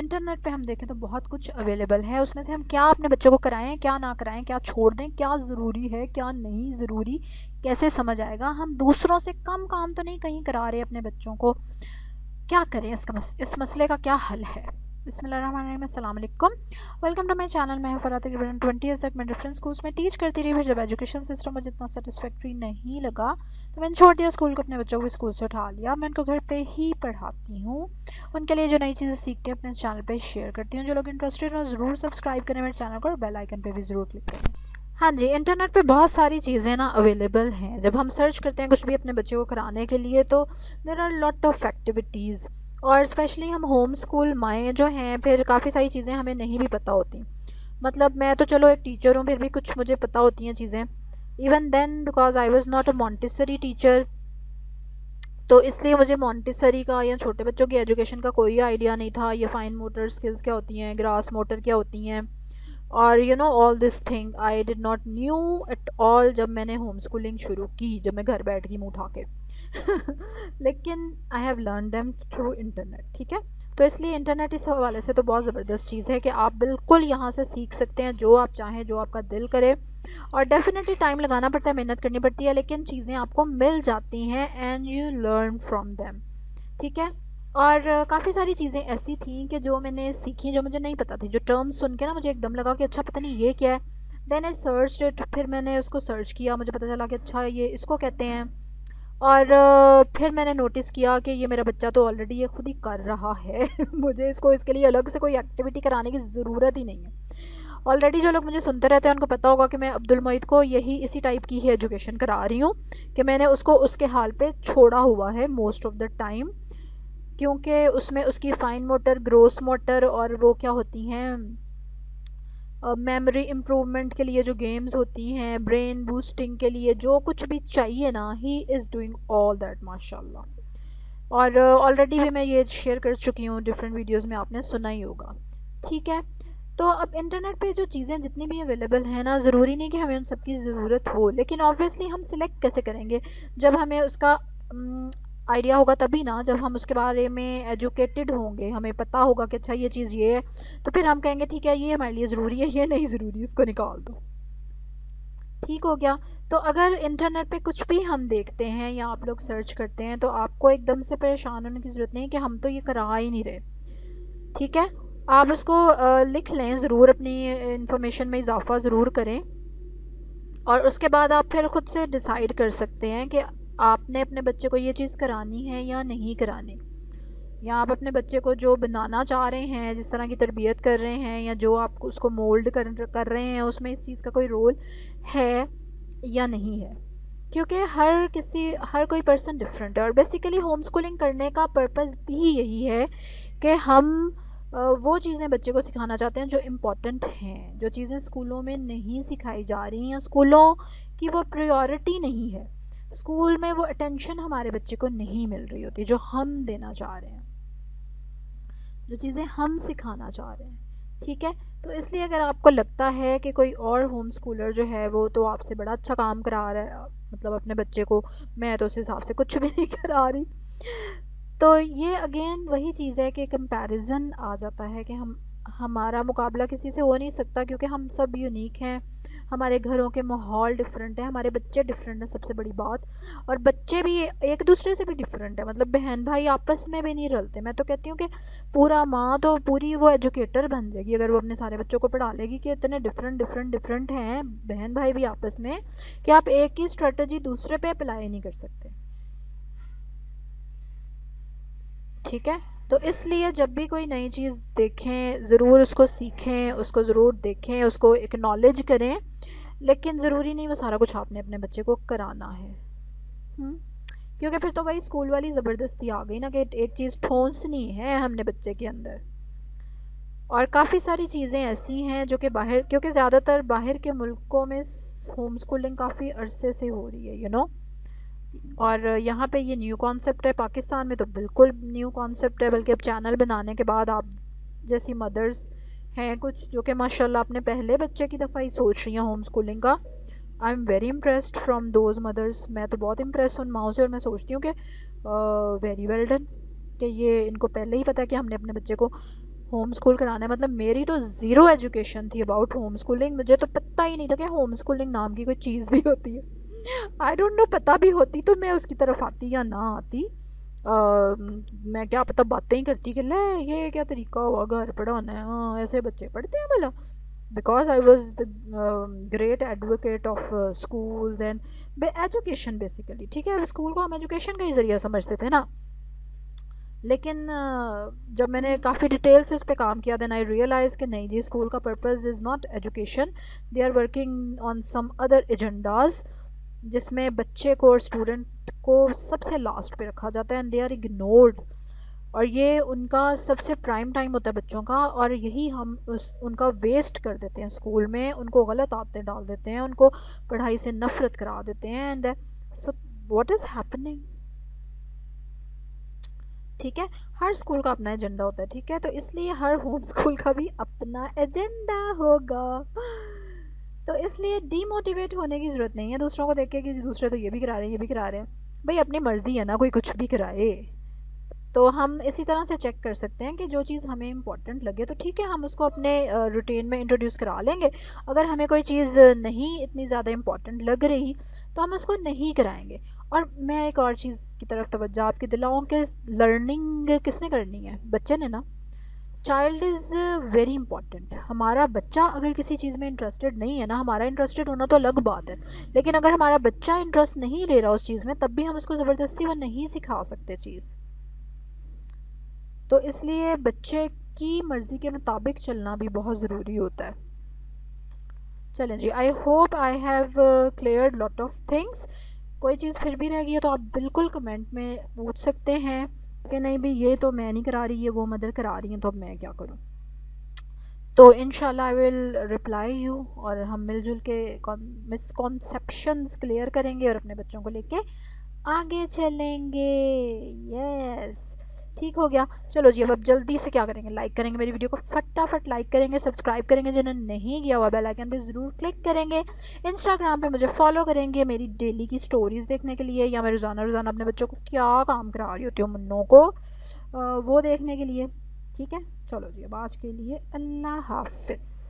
Internet पे हम देखें तो बहुत कुछ अवेलेबल है, उसमें से हम क्या अपने बच्चों को कराएं, क्या ना कराएं, क्या छोड़ दें, क्या ज़रूरी है, क्या नहीं ज़रूरी, कैसे समझ आएगा। हम दूसरों से कम काम तो नहीं कहीं करा रहे अपने बच्चों को, क्या करें इस मसले का क्या हल है। बिस्मिल्लाहिर्रहमानिर्रहीम, अस्सलाम वालेकुम, वेलकम टू माय चैनल। मैं हूं फराह तकरीबन 20 ईयर्स तक मैं डिफरेंट स्कूल्स में टीच करती रही। फिर जब एजुकेशन सिस्टम मुझे इतना सेटिस्फैक्ट्री नहीं लगा तो मैंने छोड़ दिया स्कूल को, अपने बच्चों को भी स्कूल से उठा लिया। मैं उनको घर पे ही पढ़ाती हूँ, उनके लिए जो नई चीज़ें सीखते हैं अपने चैनल पर शेयर करती हूँ। जो लोग इंटरेस्टेड हो ज़रूर सब्सक्राइब करें मेरे चैनल को और बेल आइकन पर भी ज़रूर क्लिक करें। हाँ जी, इंटरनेट पे बहुत सारी चीज़ें ना अवेलेबल हैं। जब हम सर्च करते हैं कुछ भी अपने बच्चे को कराने के लिए तो there are lot of activities, और स्पेशली हम होम स्कूल माएँ जो हैं, फिर काफ़ी सारी चीज़ें हमें नहीं भी पता होती। मतलब मैं तो चलो एक टीचर हूँ, फिर भी कुछ मुझे पता होती हैं चीज़ें। Even then because I was not a Montessori teacher, तो इसलिए मुझे मॉन्टेसरी का या छोटे बच्चों की एजुकेशन का कोई आइडिया नहीं था। ये फाइन मोटर स्किल्स क्या होती हैं, ग्रास मोटर क्या होती हैं, और you know all this thing I did not new at all जब मैंने होम स्कूलिंग शुरू की, जब मैं घर बैठ गई मुँह उठा के। लेकिन I have learn them through internet, ठीक है। तो इसलिए इंटरनेट इस हवाले से तो बहुत ज़बरदस्त चीज़ है कि आप बिल्कुल यहाँ से सीख सकते हैं जो आप चाहें, जो आपका दिल करे। और डेफिनेटली टाइम लगाना पड़ता है, मेहनत करनी पड़ती है, लेकिन चीज़ें आपको मिल जाती हैं and you learn from them, ठीक है। और काफ़ी सारी चीज़ें ऐसी थी कि जो मैंने सीखी, जो मुझे नहीं पता थी। जो टर्म्स सुन के ना मुझे एकदम लगा कि अच्छा पता नहीं ये क्या है। देन आई सर्च इट, फिर मैंने उसको सर्च किया, मुझे पता चला कि अच्छा ये इसको कहते हैं। और फिर मैंने नोटिस किया कि ये मेरा बच्चा तो ऑलरेडी ये खुद ही कर रहा है। मुझे इसको इसके लिए अलग से कोई एक्टिविटी कराने की ज़रूरत ही नहीं है। ऑलरेडी जो लोग मुझे सुनते रहते हैं उनको पता होगा कि मैं अब्दुल मोइद को यही इसी टाइप की ही एजुकेशन करा रही हूँ, कि मैंने उसको उसके हाल पे छोड़ा हुआ है मोस्ट ऑफ द टाइम, क्योंकि उसमें उसकी फ़ाइन मोटर, ग्रोस मोटर और वो क्या होती हैं, मेमोरी इम्प्रूवमेंट के लिए जो गेम्स होती हैं, ब्रेन बूस्टिंग के लिए जो कुछ भी चाहिए ना, he is doing all that माशाल्लाह। और ऑलरेडी भी मैं ये शेयर कर चुकी हूँ डिफरेंट वीडियोस में, आपने सुना ही होगा, ठीक है। तो अब इंटरनेट पे जो चीज़ें जितनी भी अवेलेबल हैं ना, ज़रूरी नहीं कि हमें उन सब की ज़रूरत हो, लेकिन ऑब्वियसली हम सिलेक्ट कैसे करेंगे जब हमें उसका आइडिया होगा तभी ना। जब हम उसके बारे में एजुकेटेड होंगे, हमें पता होगा कि अच्छा ये चीज़ ये है, तो फिर हम कहेंगे ठीक है ये हमारे लिए ज़रूरी है, ये नहीं ज़रूरी, उसको निकाल दो, ठीक हो गया। तो अगर इंटरनेट पे कुछ भी हम देखते हैं या आप लोग सर्च करते हैं तो आपको एकदम से परेशान होने की ज़रूरत नहीं कि हम तो ये करा ही नहीं रहे, ठीक है। आप उसको लिख लें ज़रूर, अपनी इंफॉर्मेशन में इजाफा ज़रूर करें, और उसके बाद आप फिर खुद से डिसाइड कर सकते हैं कि आपने अपने बच्चे को ये चीज़ करानी है या नहीं करानी, या आप अपने बच्चे को जो बनाना चाह रहे हैं, जिस तरह की तरबियत कर रहे हैं, या जो आप उसको मोल्ड कर रहे हैं, उसमें इस चीज़ का कोई रोल है या नहीं है। क्योंकि हर कोई पर्सन डिफरेंट है, और बेसिकली होम स्कूलिंग करने का पर्पस भी यही है कि हम वो चीज़ें बच्चे को सिखाना चाहते हैं जो इम्पोर्टेंट हैं, जो चीज़ें स्कूलों में नहीं सिखाई जा रही हैं, स्कूलों की वो प्रायोरिटी नहीं है, स्कूल में वो अटेंशन हमारे बच्चे को नहीं मिल रही होती जो हम देना चाह रहे हैं, जो चीज़ें हम सिखाना चाह रहे हैं, ठीक है। तो इसलिए अगर आपको लगता है कि कोई और होम स्कूलर जो है वो तो आपसे बड़ा अच्छा काम करा रहा है, मतलब अपने बच्चे को, मैं तो उस हिसाब से कुछ भी नहीं करा रही, तो ये अगेन वही चीज़ है कि कंपैरिजन आ जाता है कि हमारा मुकाबला किसी से हो नहीं सकता, क्योंकि हम सब यूनिक हैं, हमारे घरों के माहौल डिफरेंट हैं, हमारे बच्चे डिफरेंट हैं, सबसे बड़ी बात। और बच्चे भी एक दूसरे से भी डिफरेंट है, मतलब बहन भाई आपस में भी नहीं रलते। मैं तो कहती हूँ कि पूरा माँ तो पूरी वो एजुकेटर बन जाएगी अगर वो अपने सारे बच्चों को पढ़ा लेगी कि इतने डिफरेंट डिफरेंट डिफरेंट हैं बहन भाई भी आपस में, कि आप एक ही स्ट्रेटजी दूसरे पे अप्लाई नहीं कर सकते, ठीक है। तो इसलिए जब भी कोई नई चीज़ देखें ज़रूर उसको सीखें, उसको ज़रूर देखें, उसको एक्नॉलेज करें, लेकिन ज़रूरी नहीं वो सारा कुछ आपने अपने बच्चे को कराना है। क्योंकि फिर तो वही स्कूल वाली ज़बरदस्ती आ गई ना, कि एक चीज़ ठोंसनी है हमने बच्चे के अंदर। और काफ़ी सारी चीज़ें ऐसी हैं जो कि बाहर, क्योंकि ज़्यादातर बाहर के मुल्कों में होम स्कूलिंग काफ़ी अरसे से हो रही है, यू नो। और यहाँ पे ये न्यू कॉन्सेप्ट है, पाकिस्तान में तो बिल्कुल न्यू कॉन्सेप्ट है, बल्कि अब चैनल बनाने के बाद आप जैसी मदर्स हैं कुछ जो कि माशाल्लाह अपने पहले बच्चे की दफ़ा ही सोच रही हैं होम स्कूलिंग का। I am very impressed from those mothers, मैं तो बहुत इम्प्रेस हूँ उन माओ से, और मैं सोचती हूँ कि वेरी वेल डन, कि ये इनको पहले ही पता है कि हमने अपने बच्चे को होम स्कूल कराना है, मतलब मेरी तो ज़ीरो एजुकेशन थी अबाउट होम स्कूलिंग। मुझे तो पता ही नहीं था कि होम स्कूलिंग नाम की कोई चीज़ भी होती है। आई डोंट नो, पता भी होती तो मैं उसकी तरफ आती या ना आती। मैं क्या पता बातें ही करती कि ले ये क्या तरीका हुआ घर पढ़ाना है, हाँ ऐसे बच्चे पढ़ते हैं भला। Because I was the great advocate of schools and education basically. ठीक है, स्कूल को हम एजुकेशन का ही ज़रिया समझते थे ना। लेकिन जब मैंने काफ़ी डिटेल से उस पर काम किया, देन आई रियलाइज़ कि नहीं जी, स्कूल का purpose is not education, they are working on some other agendas, जिसमें बच्चे को और स्टूडेंट को सबसे लास्ट पे रखा जाता है एंड दे आर इग्नोर्ड। और ये उनका सबसे प्राइम टाइम होता है बच्चों का, और यही हम उनका वेस्ट कर देते हैं स्कूल में। उनको गलत आदतें डाल देते हैं, उनको पढ़ाई से नफ़रत करा देते हैं। And so what is happening? ठीक है, हर स्कूल का अपना एजेंडा होता है, ठीक है, तो इसलिए हर होम स्कूल का भी अपना एजेंडा होगा। तो इसलिए डीमोटिवेट होने की ज़रूरत नहीं है दूसरों को देख के कि दूसरे तो ये भी करा रहे हैं, ये भी करा रहे हैं। भाई अपनी मर्ज़ी है ना, कोई कुछ भी कराए। तो हम इसी तरह से चेक कर सकते हैं कि जो चीज़ हमें इम्पोर्टेंट लगे तो ठीक है, हम उसको अपने रूटीन में इंट्रोड्यूस करा लेंगे। अगर हमें कोई चीज़ नहीं इतनी ज़्यादा इम्पोर्टेंट लग रही तो हम उसको नहीं कराएंगे। और मैं एक और चीज़ की तरफ तवज्जो आपकी दिलाऊं कि लर्निंग किसने करनी है? बच्चे ने ना। Child is very important. हमारा बच्चा अगर किसी चीज़ में इंटरेस्टेड नहीं है ना, हमारा इंटरेस्टेड होना तो अलग बात है, लेकिन अगर हमारा बच्चा इंटरेस्ट नहीं ले रहा उस चीज़ में, तब भी हम उसको ज़बरदस्ती वो नहीं सिखा सकते चीज़। तो इसलिए बच्चे की मर्ज़ी के मुताबिक चलना भी बहुत ज़रूरी होता है। चलें जी, I hope I have cleared lot of things. कोई चीज़ फिर भी रह गई है तो आप बिल्कुल कमेंट में पूछ सकते हैं कि नहीं भी ये तो मैं नहीं करा रही, ये वो मदर करा रही हैं, तो अब मैं क्या करूं। तो इंशाल्लाह आई विल रिप्लाई यू, और हम मिलजुल के मिसकॉन्सेप्शंस क्लियर करेंगे और अपने बच्चों को लेके आगे चलेंगे। यस, ठीक हो गया। चलो जी, अब जल्दी से क्या करेंगे, लाइक करेंगे मेरी वीडियो को, फटाफट लाइक करेंगे, सब्सक्राइब करेंगे जिन्होंने नहीं किया हुआ, बेल आइकन पे ज़रूर क्लिक करेंगे। इंस्टाग्राम पे मुझे फॉलो करेंगे मेरी डेली की स्टोरीज़ देखने के लिए, या मैं रोज़ाना रोज़ाना अपने बच्चों को क्या काम करा रही होती हूँ मुन्नों को, वो देखने के लिए। ठीक है, चलो जी, अब आज के लिए अल्लाह हाफिज़।